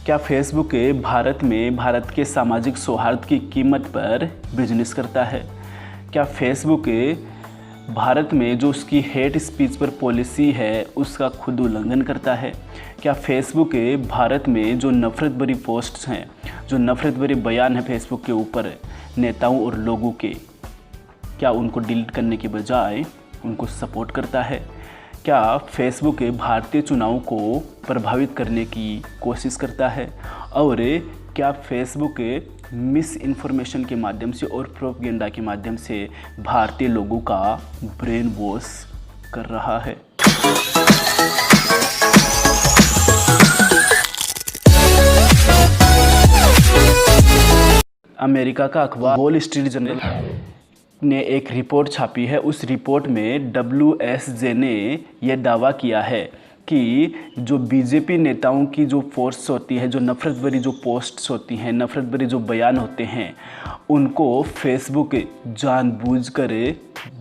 क्या फेसबुक भारत में भारत के सामाजिक सौहार्द की कीमत पर बिजनेस करता है? क्या फेसबुक भारत में जो उसकी हेट स्पीच पर पॉलिसी है उसका खुद उल्लंघन करता है? क्या फेसबुक भारत में जो नफ़रत भरी पोस्ट्स हैं, जो नफ़रत भरे बयान हैं फेसबुक के ऊपर नेताओं और लोगों के, क्या उनको डिलीट करने के बजाय उनको सपोर्ट करता है? क्या फेसबुक भारतीय चुनाव को प्रभावित करने की कोशिश करता है? और क्या फेसबुक मिस इन्फॉर्मेशन के माध्यम से और प्रोपेगेंडा के माध्यम से भारतीय लोगों का ब्रेन वॉश कर रहा है? अमेरिका का अखबार वॉल स्ट्रीट जर्नल ने एक रिपोर्ट छापी है। उस रिपोर्ट में WSJ ने यह दावा किया है कि जो बीजेपी नेताओं की जो पोस्ट्स होती है, जो नफ़रत भरी जो पोस्ट्स होती हैं, नफ़रत भरी जो बयान होते हैं, उनको फेसबुक जानबूझकर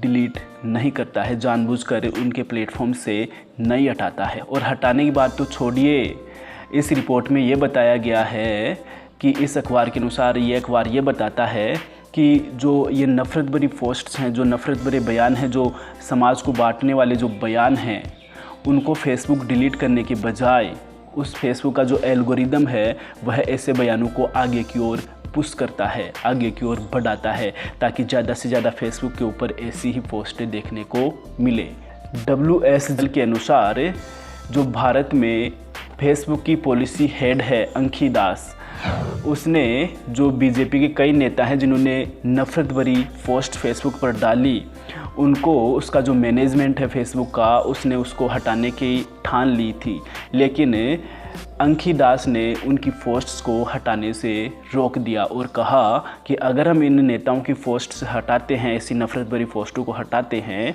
डिलीट नहीं करता है, जानबूझकर उनके प्लेटफॉर्म से नहीं हटाता है। और हटाने की बात तो छोड़िए, इस रिपोर्ट में ये बताया गया है कि इस अखबार के अनुसार ये अखबार ये बताता है कि जो ये नफ़रत भरी पोस्ट्स हैं, जो नफ़रत भरे बयान हैं, जो समाज को बांटने वाले जो बयान हैं, उनको फेसबुक डिलीट करने के बजाय उस फेसबुक का जो एल्गोरिदम है वह ऐसे बयानों को आगे की ओर पुश करता है, आगे की ओर बढ़ाता है, ताकि ज़्यादा से ज़्यादा फेसबुक के ऊपर ऐसी ही पोस्टें देखने को मिले। WSJ के अनुसार जो भारत में फेसबुक की पॉलिसी हेड है अंकी दास, उसने जो बीजेपी के कई नेता हैं जिन्होंने नफ़रत भरी पोस्ट फेसबुक पर डाली, उनको उसका जो मैनेजमेंट है फेसबुक का, उसने उसको हटाने की ठान ली थी। लेकिन अंकी दास ने उनकी पोस्ट्स को हटाने से रोक दिया और कहा कि अगर हम इन नेताओं की पोस्ट्स हटाते हैं, ऐसी नफ़रत भरी पोस्टों को हटाते हैं,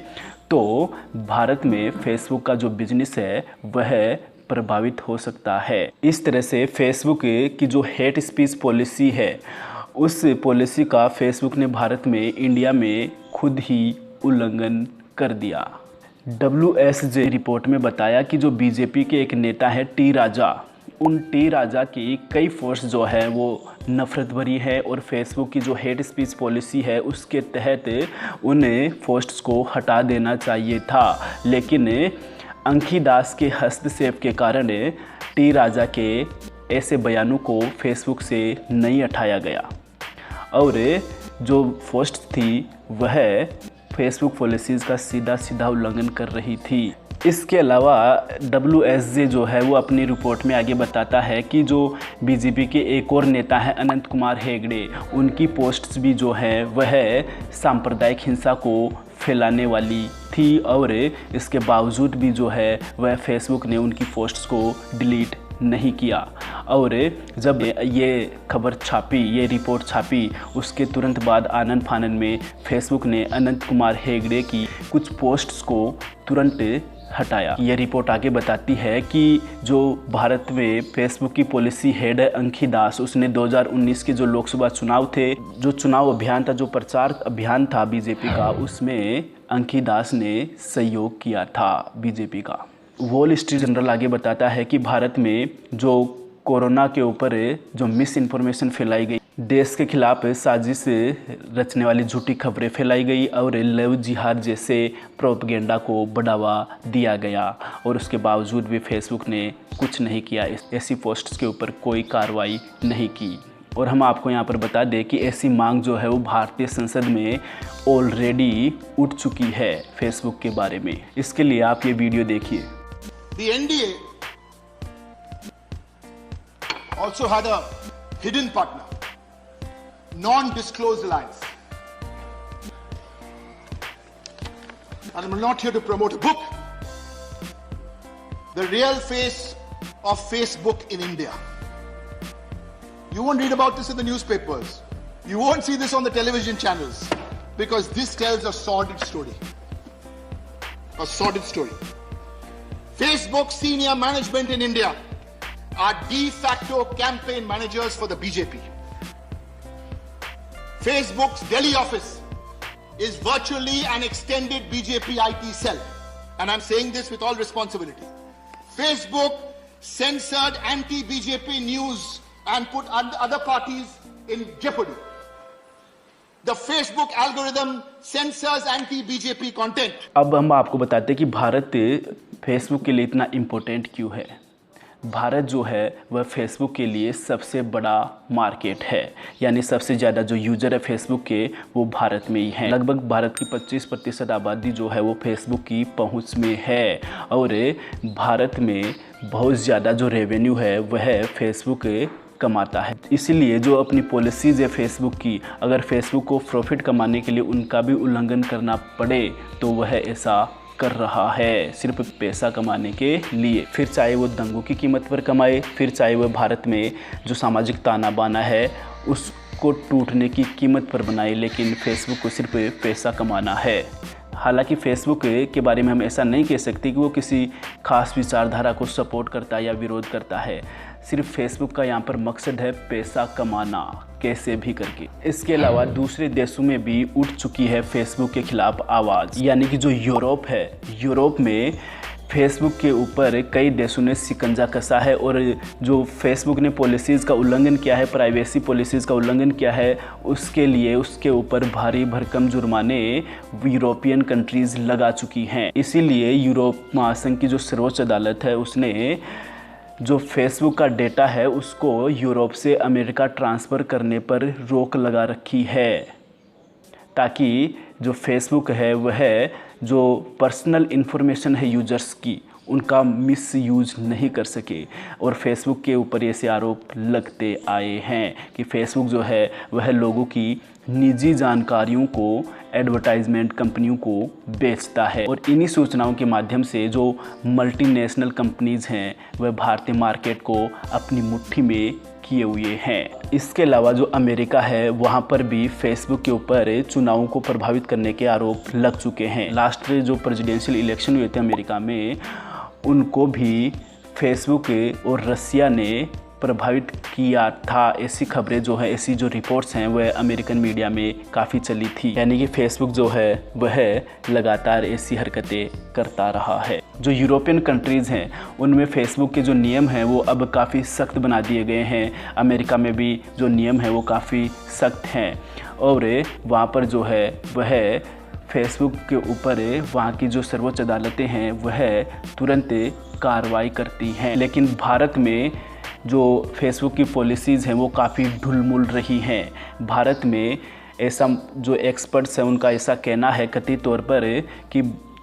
तो भारत में फेसबुक का जो बिजनेस है वह प्रभावित हो सकता है। इस तरह से फेसबुक की जो हेट स्पीच पॉलिसी है, उस पॉलिसी का फेसबुक ने भारत में, इंडिया में खुद ही उल्लंघन कर दिया। WSJ रिपोर्ट में बताया कि जो बीजेपी के एक नेता है टी राजा, उन टी राजा की कई पोस्ट जो है वो नफ़रत भरी है और फेसबुक की जो हेट स्पीच पॉलिसी है उसके तहत उन पोस्ट्स को हटा देना चाहिए था। लेकिन अंकी दास के हस्तक्षेप के कारण टी राजा के ऐसे बयानों को फेसबुक से नहीं हटाया गया और जो पोस्ट थी वह फेसबुक पॉलिसीज़ का सीधा सीधा उल्लंघन कर रही थी। इसके अलावा WSJ जो है वो अपनी रिपोर्ट में आगे बताता है कि जो बीजेपी के एक और नेता हैं अनंत कुमार हेगड़े, उनकी पोस्ट्स भी जो है वह सांप्रदायिक हिंसा को फैलाने वाली थी और इसके बावजूद भी जो है वह फेसबुक ने उनकी पोस्ट्स को डिलीट नहीं किया। और जब ये खबर छापी, ये रिपोर्ट छापी, उसके तुरंत बाद आनन फानन में फेसबुक ने अनंत कुमार हेगड़े की कुछ पोस्ट्स को तुरंत हटाया। यह रिपोर्ट आगे बताती है कि जो भारत में फेसबुक की पॉलिसी हेड है अंकी दास, उसने 2019 के जो लोकसभा चुनाव थे, जो चुनाव अभियान था, जो प्रचार अभियान था बीजेपी का, उसमें अंकी दास ने सहयोग किया था बीजेपी का। वॉल स्ट्रीट जर्नल आगे बताता है कि भारत में जो कोरोना के ऊपर जो मिस इन्फॉर्मेशन फैलाई गई, देश के खिलाफ साजिश रचने वाली झूठी खबरें फैलाई गई और लव जिहाद जैसे प्रोपेगेंडा को बढ़ावा दिया गया, और उसके बावजूद भी फेसबुक ने कुछ नहीं किया, ऐसी पोस्ट्स के ऊपर कोई कार्रवाई नहीं की। और हम आपको यहाँ पर बता दें कि ऐसी मांग जो है वो भारतीय संसद में ऑलरेडी उठ चुकी है फेसबुक के बारे में। इसके लिए आप ये वीडियो देखिए। The NDA also had a hidden partner, non-disclosed alliance. And I'm not here to promote a book. The real face of Facebook in India. You won't read about this in the newspapers. You won't see this on the television channels, because this tells a sordid story. A sordid story. Facebook senior management in India are de facto campaign managers for the BJP. Facebook's Delhi office is virtually an extended BJP IT cell. And I'm saying this with all responsibility. Facebook censored anti-BJP news and put other parties in jeopardy. The Facebook algorithm censors anti-BJP content. अब हम आपको बताते हैं कि Bharat Facebook के लिए इतना important क्यों है। भारत जो है वह फेसबुक के लिए सबसे बड़ा मार्केट है, यानी सबसे ज़्यादा जो यूज़र है फेसबुक के वो भारत में ही हैं। लगभग भारत की 25% आबादी जो है वो फेसबुक की पहुंच में है और भारत में बहुत ज़्यादा जो रेवेन्यू है वह फेसबुक कमाता है। इसीलिए जो अपनी पॉलिसीज़ है फेसबुक की, अगर फेसबुक को प्रॉफिट कमाने के लिए उनका भी उल्लंघन करना पड़े तो वह ऐसा कर रहा है, सिर्फ पैसा कमाने के लिए। फिर चाहे वो दंगों की कीमत पर कमाए, फिर चाहे वह भारत में जो सामाजिक ताना बाना है उसको टूटने की कीमत पर बनाए, लेकिन फेसबुक को सिर्फ पैसा कमाना है। हालांकि फेसबुक के बारे में हम ऐसा नहीं कह सकते कि वो किसी खास विचारधारा को सपोर्ट करता है या विरोध करता है। सिर्फ फेसबुक का यहाँ पर मकसद है पैसा कमाना, कैसे भी करके। इसके अलावा दूसरे देशों में भी उठ चुकी है फेसबुक के खिलाफ आवाज़, यानी कि जो यूरोप है, यूरोप में फेसबुक के ऊपर कई देशों ने शिकंजा कसा है और जो फेसबुक ने पॉलिसीज़ का उल्लंघन किया है, प्राइवेसी पॉलिसीज़ का उल्लंघन किया है, उसके लिए उसके ऊपर भारी भरकम जुर्माने यूरोपियन कंट्रीज़ लगा चुकी हैं। इसीलिए यूरोप महासंघ की जो सर्वोच्च अदालत है उसने जो फेसबुक का डेटा है उसको यूरोप से अमेरिका ट्रांसफ़र करने पर रोक लगा रखी है, ताकि जो फेसबुक है वह जो पर्सनल इन्फॉर्मेशन है यूजर्स की उनका मिसयूज नहीं कर सके। और फेसबुक के ऊपर ऐसे आरोप लगते आए हैं कि फेसबुक जो है वह लोगों की निजी जानकारियों को एडवर्टाइजमेंट कंपनियों को बेचता है और इन्हीं सूचनाओं के माध्यम से जो मल्टीनेशनल कंपनीज़ हैं वह भारतीय मार्केट को अपनी मुट्ठी में किए हुए हैं। इसके अलावा जो अमेरिका है वहाँ पर भी फेसबुक के ऊपर चुनावों को प्रभावित करने के आरोप लग चुके हैं। लास्ट जो प्रेसिडेंशियल इलेक्शन हुए थे अमेरिका में, उनको भी फेसबुक और रसिया ने प्रभावित किया था। ऐसी खबरें जो है, ऐसी जो रिपोर्ट्स हैं वह अमेरिकन मीडिया में काफ़ी चली थी, यानी कि फेसबुक जो है वह लगातार ऐसी हरकतें करता रहा है। जो यूरोपियन कंट्रीज़ हैं उनमें फेसबुक के जो नियम हैं वो अब काफ़ी सख्त बना दिए गए हैं। अमेरिका में भी जो नियम है वो काफ़ी सख्त हैं और वहाँ पर जो है वह फेसबुक के ऊपर वहाँ की जो सर्वोच्च अदालतें हैं वह तुरंत कार्रवाई करती हैं। लेकिन भारत में जो फेसबुक की पॉलिसीज़ हैं वो काफ़ी ढुलमुल रही हैं। भारत में ऐसा जो एक्सपर्ट्स हैं उनका ऐसा कहना है कथित तौर पर कि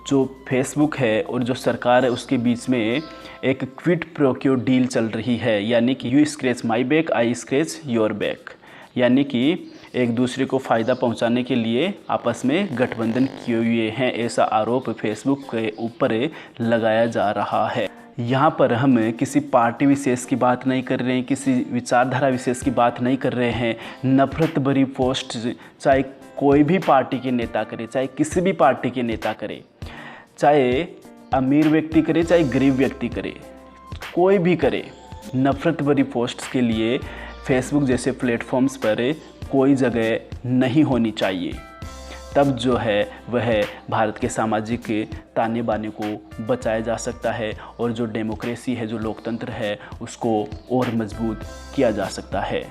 जो फेसबुक है और जो सरकार है उसके बीच में एक क्विड प्रो क्यो डील चल रही है, यानी कि you scratch my back I scratch your back, यानी कि एक दूसरे को फ़ायदा पहुंचाने के लिए आपस में गठबंधन किए हुए हैं। ऐसा आरोप फेसबुक के ऊपर लगाया जा रहा है। यहाँ पर हम किसी पार्टी विशेष की बात नहीं कर रहे हैं, किसी विचारधारा विशेष की बात नहीं कर रहे हैं। नफरत भरी पोस्ट चाहे कोई भी पार्टी के नेता करे, चाहे किसी भी पार्टी के नेता करे, चाहे अमीर व्यक्ति करे चाहे गरीब व्यक्ति करे, कोई भी करे, नफरत भरी पोस्ट्स के लिए फेसबुक जैसे प्लेटफॉर्म्स पर कोई जगह नहीं होनी चाहिए। तब जो है वह भारत के सामाजिक ताने बाने को बचाया जा सकता है और जो डेमोक्रेसी है, जो लोकतंत्र है, उसको और मजबूत किया जा सकता है।